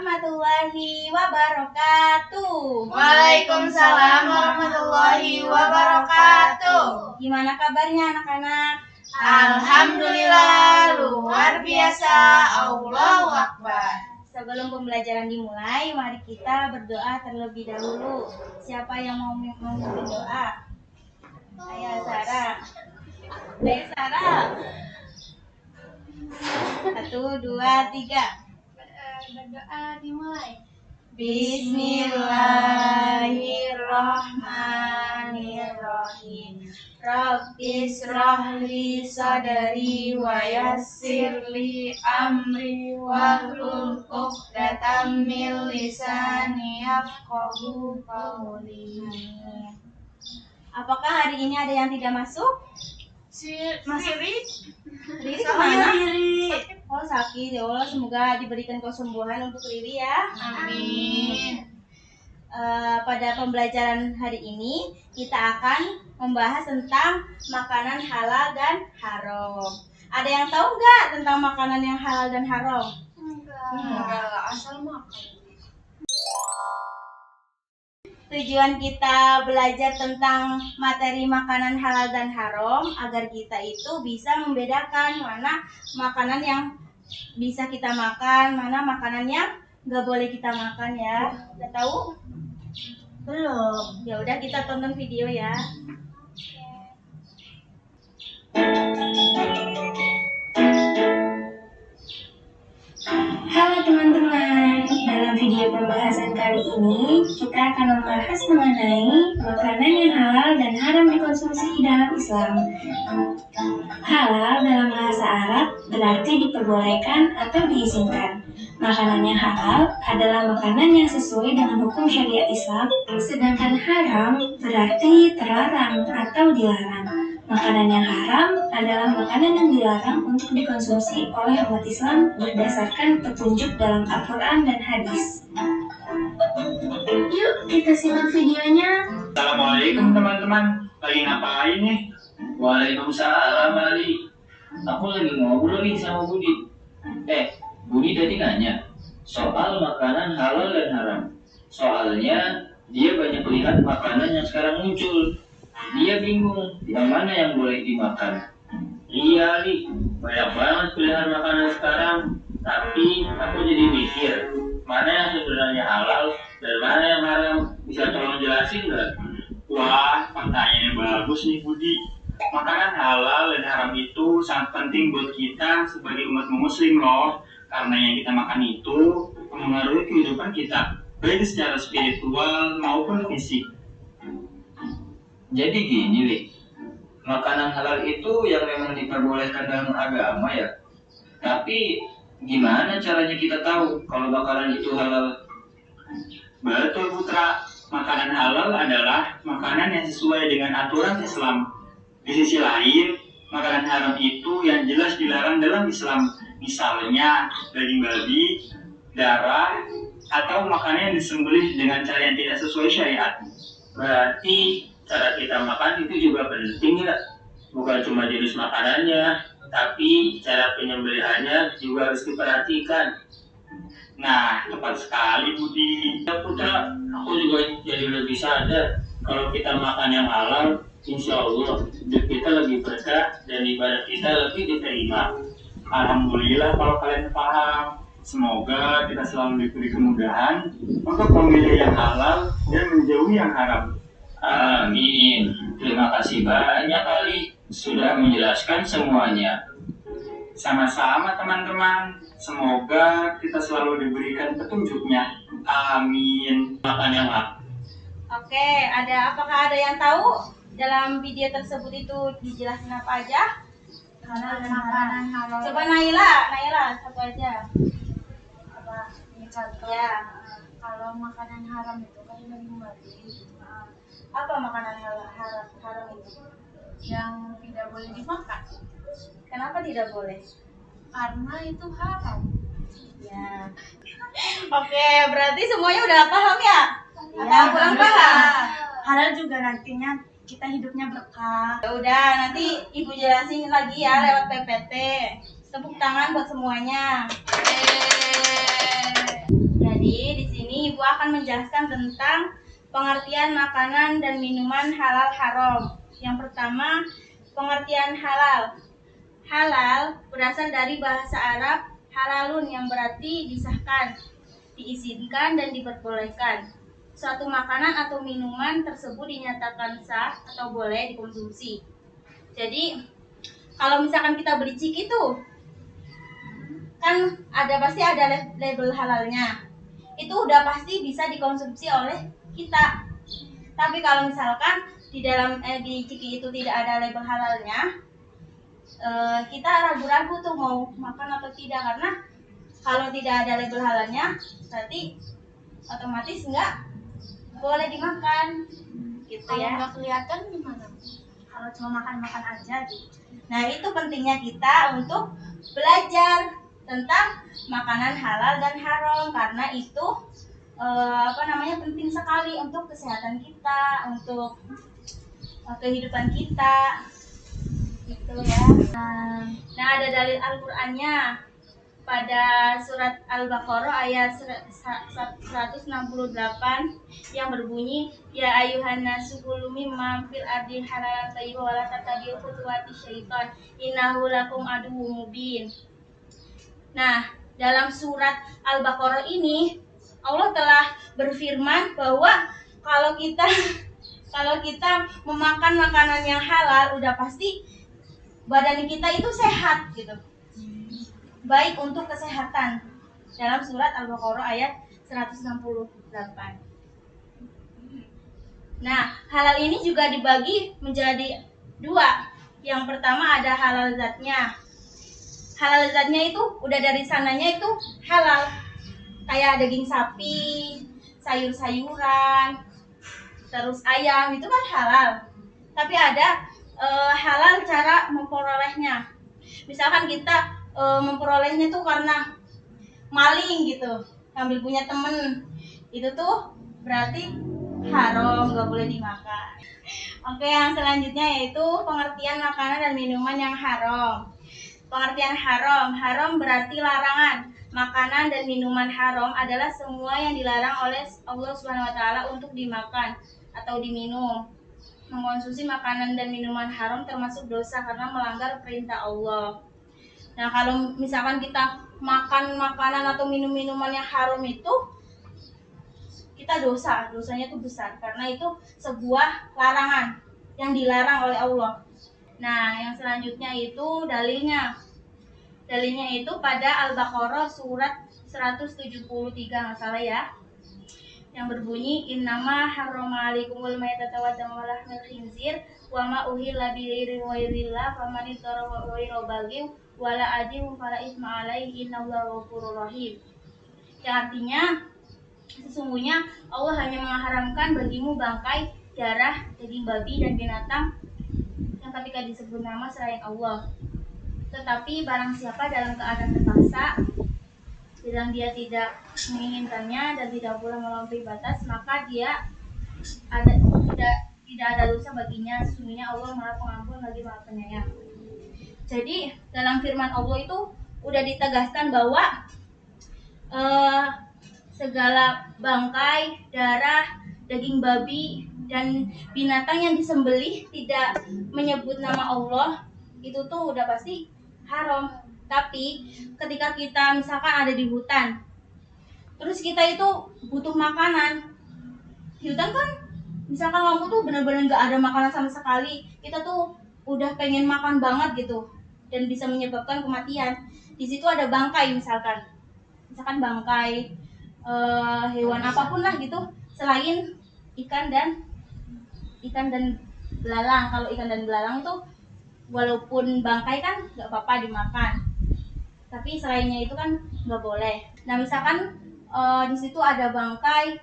warahmatullahi wabarakatuh. Waalaikumsalam warahmatullahi wabarakatuh. Gimana kabarnya anak-anak? Alhamdulillah, luar biasa. Allahu Akbar. Sebelum pembelajaran dimulai, mari kita berdoa terlebih dahulu. Siapa yang mau memimpin doa? Ayo Sarah. Ayo Sarah. 1, 2, 3. Berdoa dimulai. Bismillahirrahmanirrahim. Rabbishrahli sadri wa yassirli amri wahlul 'uqdatam min lisani yafqahu qawli. Apakah hari ini ada yang tidak masuk? Riri kemana? Oh sakit, ya Allah, semoga diberikan kesembuhan untuk Riri ya. Amin. Pada pembelajaran hari ini kita akan membahas tentang makanan halal dan haram. Ada yang tahu nggak tentang makanan yang halal dan haram? Enggak, asal makan. Tujuan kita belajar tentang materi makanan halal dan haram agar kita itu bisa membedakan mana makanan yang bisa kita makan, mana makanan yang nggak boleh kita makan ya. Udah tahu? Belum. Ya udah kita tonton video ya. Halo teman-teman, dalam video pembahasan kali ini kita akan membahas mengenai makanan yang halal dan haram dikonsumsi dalam Islam. Halal dalam bahasa Arab berarti diperbolehkan atau diizinkan. Makanan yang halal adalah makanan yang sesuai dengan hukum syariat Islam, sedangkan haram berarti terlarang atau dilarang. Makanan yang haram adalah makanan yang dilarang untuk dikonsumsi oleh umat Islam berdasarkan petunjuk dalam Al-Quran dan hadis. Yuk kita simak videonya. Assalamualaikum teman-teman, lagi ngapain nih? Waalaikumsalam Ali. Aku lagi ngobrol nih sama Budi. Budi tadi nanya soal makanan halal dan haram. Soalnya dia banyak lihat makanan yang sekarang muncul. Dia bingung yang mana yang boleh dimakan. Iya Ali, banyak banget pilihan makanan sekarang. Tapi aku jadi mikir, mana yang sebenarnya halal dan mana yang haram? Bisa tolong jelasin nggak? Wah, pertanyaannya bagus nih Budi. Makanan halal dan haram itu sangat penting buat kita sebagai umat muslim loh. Karena yang kita makan itu mengaruhi kehidupan kita, baik secara spiritual maupun fisik. Jadi gini Li, makanan halal itu yang memang diperbolehkan dalam agama ya. Tapi gimana caranya kita tahu kalau makanan itu halal? Betul Putra, makanan halal adalah makanan yang sesuai dengan aturan Islam. Di sisi lain, makanan haram itu yang jelas dilarang dalam Islam. Misalnya daging babi, darah, atau makanan yang disembelih dengan cara yang tidak sesuai syariat. Berarti cara kita makan itu juga penting ya. Bukan cuma jenis makanannya, tapi cara penyembelihannya juga harus diperhatikan. Nah, tepat sekali Budi. Ya Putra, aku juga jadi lebih sadar kalau kita makan yang halal, insya Allah hidup kita lebih berkah dan ibadah kita lebih diterima. Alhamdulillah kalau kalian paham. Semoga kita selalu diberi kemudahan untuk memilih yang halal dan menjauhi yang haram. Amin. Terima kasih banyak Ali sudah menjelaskan semuanya. Sama-sama teman-teman. Semoga kita selalu diberikan petunjuknya. Amin. Makan yang halal. Oke, apakah ada yang tahu dalam video tersebut itu dijelaskan apa aja? Makanan halal. Coba Naila satu aja. Apa? Ini contoh. Ya. Kalau makanan haram itu kayak daging babi Apa makanan haram itu? yang tidak boleh dimakan Kenapa tidak boleh? karena itu haram. Ya. Oke, berarti semuanya udah paham ya? Atau kurang paham? Halal juga nantinya kita hidupnya berkah. Ya udah, nanti Ibu jelasin lagi ya lewat PPT. Tepuk tangan buat semuanya. Jadi akan menjelaskan tentang pengertian makanan dan minuman halal haram. Yang pertama, pengertian halal. Halal berasal dari bahasa Arab halalun yang berarti disahkan, diizinkan dan diperbolehkan. Suatu makanan atau minuman tersebut dinyatakan sah atau boleh dikonsumsi. Jadi kalau misalkan kita beli ciki itu kan pasti ada label halalnya. Itu udah pasti bisa dikonsumsi oleh kita. Tapi kalau misalkan di ciki itu tidak ada label halalnya, kita ragu-ragu tuh mau makan atau tidak, karena kalau tidak ada label halalnya berarti otomatis nggak boleh dimakan gitu Kalau ya. nggak kelihatan gimana? Kalau cuma makan-makan aja gitu. Nah, itu pentingnya kita untuk belajar tentang makanan halal dan haram, karena itu penting sekali untuk kesehatan kita, untuk kehidupan kita gitu ya. Nah, ada dalil Al-Qur'annya pada surat Al-Baqarah ayat 168 yang berbunyi, ya ayuhan nasu kulu mimma fil ardi halalan thayyiban wa la tattabi'u khutuwati syaitan innahu lakum aduwwum mubin. Nah, dalam surat Al-Baqarah ini Allah telah berfirman bahwa kalau kita memakan makanan yang halal, udah pasti badan kita itu sehat gitu. Baik untuk kesehatan. Dalam surat Al-Baqarah ayat 168. Nah, halal ini juga dibagi menjadi dua. Yang pertama ada halal zatnya. Halal zatnya itu udah dari sananya itu halal. Kayak daging sapi, sayur-sayuran, terus ayam, itu kan halal. Tapi ada halal cara memperolehnya. Misalkan kita memperolehnya tuh karena maling gitu, ambil punya temen, itu tuh berarti haram, nggak boleh dimakan. Oke, yang selanjutnya yaitu pengertian makanan dan minuman yang haram. Pengertian haram berarti larangan. Makanan dan minuman haram adalah semua yang dilarang oleh Allah Subhanahu wa taala untuk dimakan atau diminum. Mengkonsumsi makanan dan minuman haram termasuk dosa karena melanggar perintah Allah. Nah, kalau misalkan kita makan makanan atau minum minuman yang haram itu, kita dosanya itu besar karena itu sebuah larangan yang dilarang oleh Allah. Nah, yang selanjutnya itu dalilnya itu pada Al-Baqarah surat 173, nggak salah ya, yang berbunyi, innama harrama alaikumul maitata wa dama wa lahmal khinzir wa ma uhilla bi ghairillah faman ittara ghairu baghin wala adin fala isma alaihi innallaha ghafurur rahim. Yang artinya sesungguhnya Allah hanya mengharamkan bagimu bangkai, darah, daging babi dan binatang yang ketika disebut nama selain Allah. Tetapi barang siapa dalam keadaan terpaksa, sedang dia tidak menginginkannya dan tidak pula melampaui batas, maka dia tidak ada dosa baginya. Sesungguhnya Allah Maha Pengampun lagi Maha Penyayang. Jadi dalam firman Allah itu udah ditegaskan bahwa segala bangkai, darah, daging babi dan binatang yang disembelih tidak menyebut nama Allah itu tuh udah pasti haram. Tapi ketika kita misalkan ada di hutan, terus kita itu butuh makanan, di hutan kan misalkan kamu tuh benar-benar nggak ada makanan sama sekali, kita tuh udah pengen makan banget gitu dan bisa menyebabkan kematian. Di situ ada bangkai misalkan bangkai hewan apapun lah gitu, selain ikan dan belalang. Kalau ikan dan belalang itu walaupun bangkai kan nggak apa-apa dimakan, tapi selainnya itu kan nggak boleh. Nah, misalkan di situ ada bangkai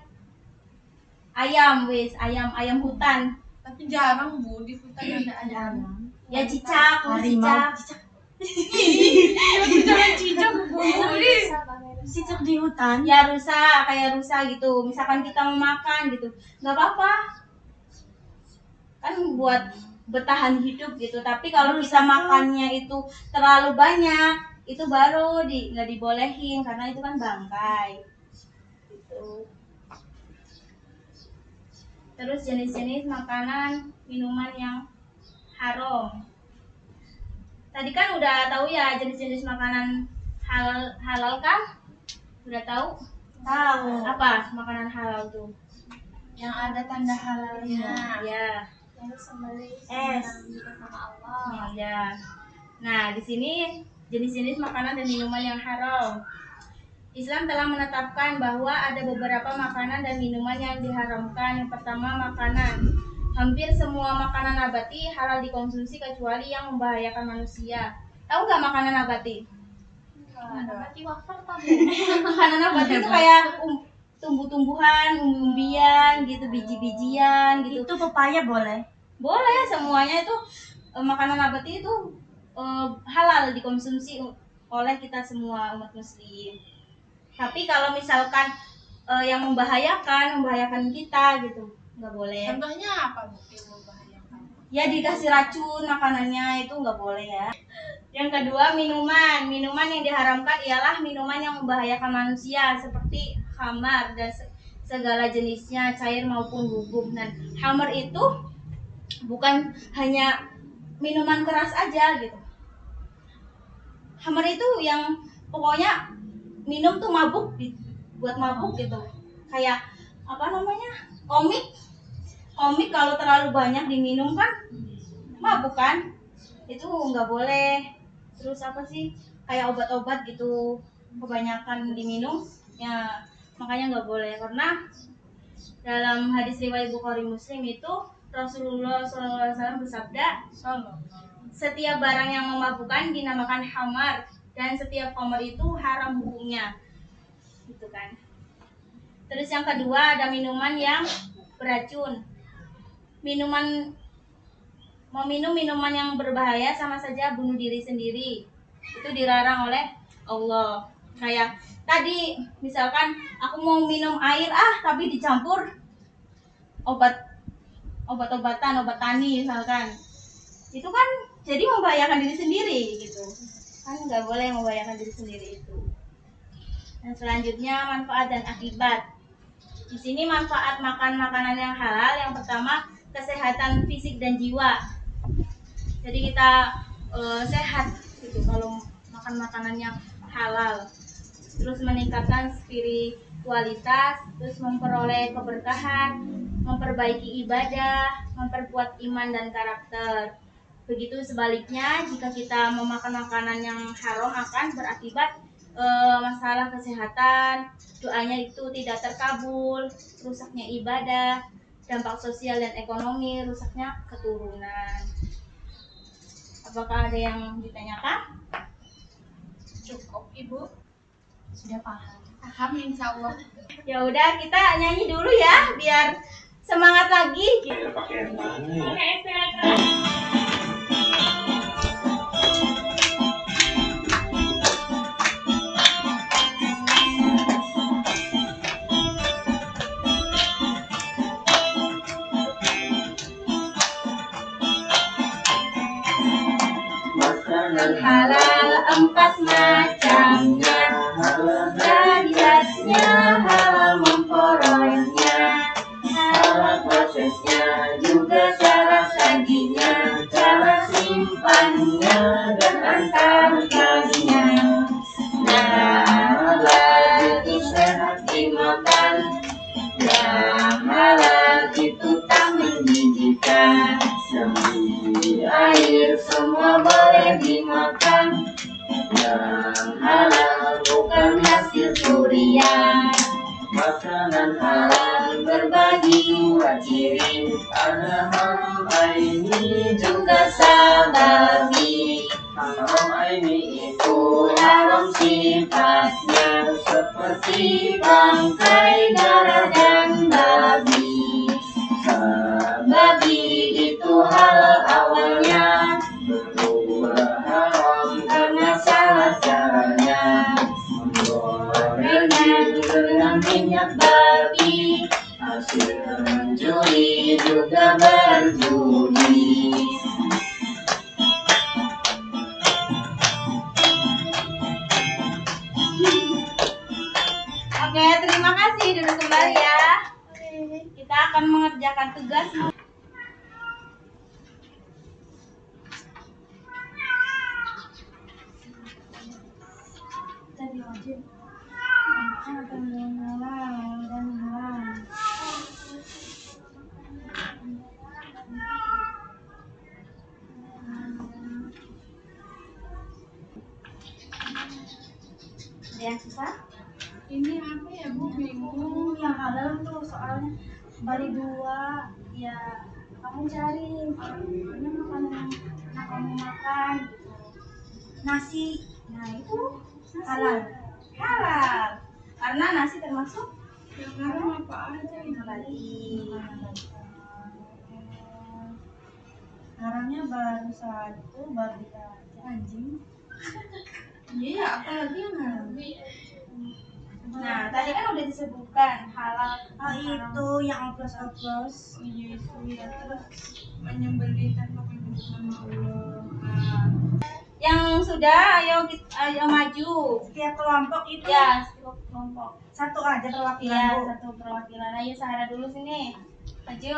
ayam hutan. Tapi jarang Bu, di hutan ada ayam. Ya cicak. Jangan cicak Bu. Cicak di hutan. Ya kayak rusa gitu. Misalkan kita mau makan gitu, nggak apa-apa. Kan buat bertahan hidup gitu. Tapi kalau kita makannya itu terlalu banyak, itu baru nggak dibolehin karena itu kan bangkai. Gitu. Terus jenis-jenis makanan, minuman yang haram. Tadi kan udah tahu ya jenis-jenis makanan halal kan? Udah tahu? Tahu. Apa makanan halal tuh? Yang ada tanda halalnya. Ya. Terus sembelih Es. sama Allah. Ya. Nah, di sini jenis-jenis makanan dan minuman yang haram. Islam telah menetapkan bahwa ada beberapa makanan dan minuman yang diharamkan. Yang pertama, makanan. Hampir semua makanan nabati halal dikonsumsi kecuali yang membahayakan manusia. Tahu nggak makanan nabati? Nabati wafer tahu. Makanan nabati itu kayak tumbuh-tumbuhan, umbi-umbian, gitu, biji-bijian, gitu. Itu pepaya boleh? Boleh, semuanya itu makanan nabati itu halal dikonsumsi oleh kita semua umat muslim. Tapi kalau misalkan yang membahayakan kita gitu, nggak boleh. Contohnya apa Bu yang membahayakan? Ya dikasih racun makanannya itu nggak boleh ya. Yang kedua, minuman. Minuman yang diharamkan ialah minuman yang membahayakan manusia seperti khamar dan segala jenisnya, cair maupun bubuk. Dan khamar itu bukan hanya minuman keras aja gitu. Khamar itu yang pokoknya minum tuh mabuk, buat mabuk gitu. Kayak apa namanya? Komik kalau terlalu banyak diminum kan mabuk kan? Itu nggak boleh. Terus apa sih? Kayak obat-obat gitu, kebanyakan diminum, ya makanya nggak boleh. Karena dalam hadis riwayat Bukhari Muslim itu Rasulullah SAW bersabda, setiap barang yang memabukkan dinamakan khamar, dan setiap khamar itu haram hukumnya, gitu kan. Terus yang kedua, ada minuman yang beracun. Meminum minuman yang berbahaya sama saja bunuh diri sendiri. Itu dilarang oleh Allah. Kayak tadi, misalkan aku mau minum air tapi dicampur obat-obatan, obat tani misalkan. Itu kan jadi membahayakan diri sendiri gitu. Kan nggak boleh membahayakan diri sendiri itu. Dan selanjutnya, manfaat dan akibat. Di sini manfaat makan makanan yang halal, yang pertama kesehatan fisik dan jiwa. Jadi kita sehat gitu kalau makan makanan yang halal. Terus meningkatkan spiritualitas, terus memperoleh keberkahan, memperbaiki ibadah, memperkuat iman dan karakter. Begitu sebaliknya, jika kita memakan makanan yang haram akan berakibat masalah kesehatan, doanya itu tidak terkabul, rusaknya ibadah, dampak sosial dan ekonomi, rusaknya keturunan. Apakah ada yang ditanyakan? Cukup Ibu. Sudah paham. Paham insya Allah. Ya udah, kita nyanyi dulu ya biar semangat lagi. Pakai yang mana ya? Makanan halal 4 macamnya, derajatnya halal memperolehnya, cara prosesnya juga cara sajinya, cara simpannya dan antar kalinya. Nah, halal itu sehat dimakan, yang halal itu tak menjijikan. Semua air semua boleh dimakan, yang halal bukan hasil curian. Makanan halal berbagi dua ciri, ada haram aini juga sababi. Haram aini itu haram sifatnya, seperti bangkai darah dan babi. Sababi itu halal awalnya, berubah haram karena salah caranya. Menggorengnya dengan minyak babi, hasil mencuri juga berjudi. Oke, terima kasih. Duduk kembali ya. Kita akan mengerjakan tugas. Tadi wajib akan halal dan haram. Ada yang susah? Ini apa ya Bu? Bingung. Yang halal tuh soalnya bagi 2. Ya kamu cari mana makanan yang pernah kamu makan gitu. Nasi, nah itu halal. Halal. Karena nasi termasuk Yang haram apa aja itu nabati. Haramnya baru 1, babi aja anjing. Iya, apalagi yang haram. Nah, Nah, tadi kan udah disebutkan halal. itu yang oplos-oplos. Iya itu ya, terus menyembelih tanpa menyebut nama Allah. Yang sudah, ayo maju. Setiap kelompok itu Ya, setiap kelompok. satu aja perwakilan, Iya, Bu. satu perwakilan. Ayo Sarah dulu sini. Maju.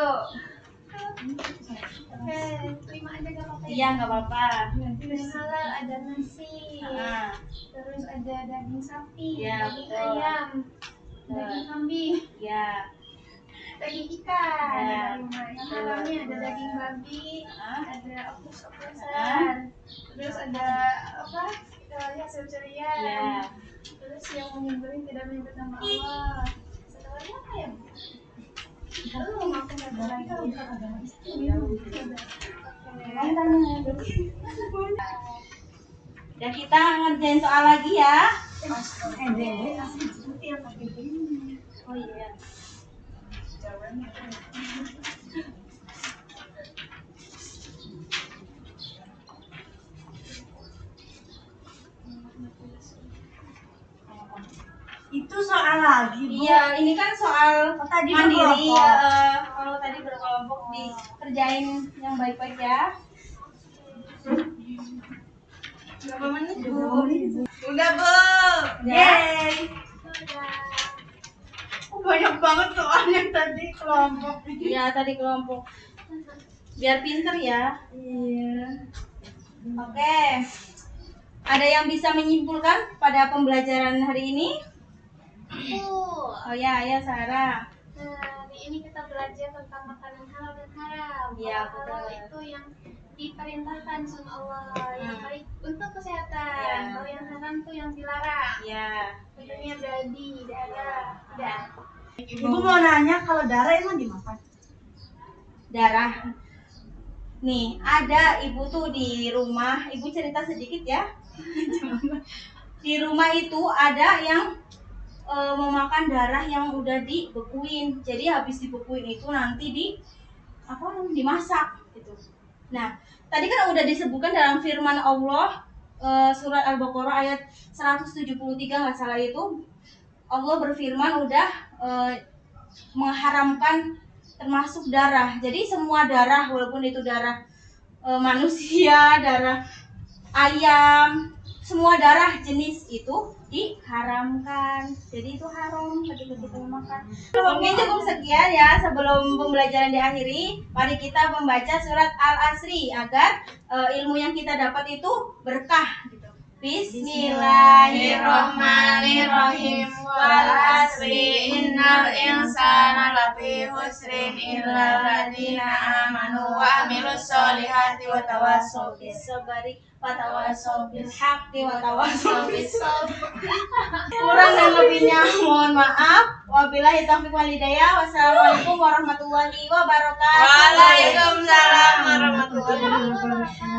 Oke, terima aja gak apa-apa. Iya, nggak apa-apa. Yang halal ada nasi, Nah, terus ada daging sapi, Iya, daging betul. ayam, daging kambing, ya. daging ikan. Iya. Yang halalnya ada daging babi, Ah. ada oplos-oplosan, terus ada apa? Hasil cerian. Iya. Terus yang menyembelih tidak menyebut nama Allah. Satu lagi apa ya? Belum, aku nggak tahu lagi. Ya kita ngerjain soal lagi ya. Oh iya. Itu soal lagi, Bu. Iya, ini kan soal Tadi mandiri. berkelompok. Kalau tadi berkelompok dikerjain yang baik-baik ya. Berapa menit, Bu? Udah, Bu. Yeay. Banyak banget soalnya tadi kelompok. Iya, tadi kelompok. Biar pinter ya. Iya. Oke. Ada yang bisa menyimpulkan pada pembelajaran hari ini? Oh ya, ya Sarah. Hari ini kita belajar tentang makanan halal dan haram. Iya, Kalau halal betul. itu yang diperintahkan sama Allah, yang baik untuk kesehatan. Iya. Kalau yang haram tuh yang dilarang. Ya. Contohnya babi, darah, dan Ibu mau nanya kalau darah emang dimakan? Darah. Nih, ada ibu tuh di rumah. Ibu cerita sedikit ya. Di rumah itu ada yang memakan darah yang udah dibekuin. Jadi habis dibekuin itu nanti dimasak gitu. Nah, tadi kan udah disebutkan dalam firman Allah surat Al-Baqarah ayat 173 nggak salah itu, Allah berfirman udah mengharamkan termasuk darah. Jadi semua darah, walaupun itu darah manusia, darah ayam, semua darah jenis itu diharamkan. Jadi itu haram ketika kita memakan. Mungkin cukup sekian ya, sebelum pembelajaran diakhiri, mari kita membaca surat Al-Asri agar ilmu yang kita dapat itu berkah gitu. Bismillahirrahmanirrahim. Wal asri innal insana lafi khusrin illa alladziina aamanu wa amilus solihati wa tawassaw bis sabri wa tawassaw bil haqqi wa tawassaw bis sabr. Kurang dan lebihnya mohon maaf. Wabillahi taufiq wal hidayah. Wassalamualaikum warahmatullahi wabarakatuh. Waalaikumsalam warahmatullahi wabarakatuh.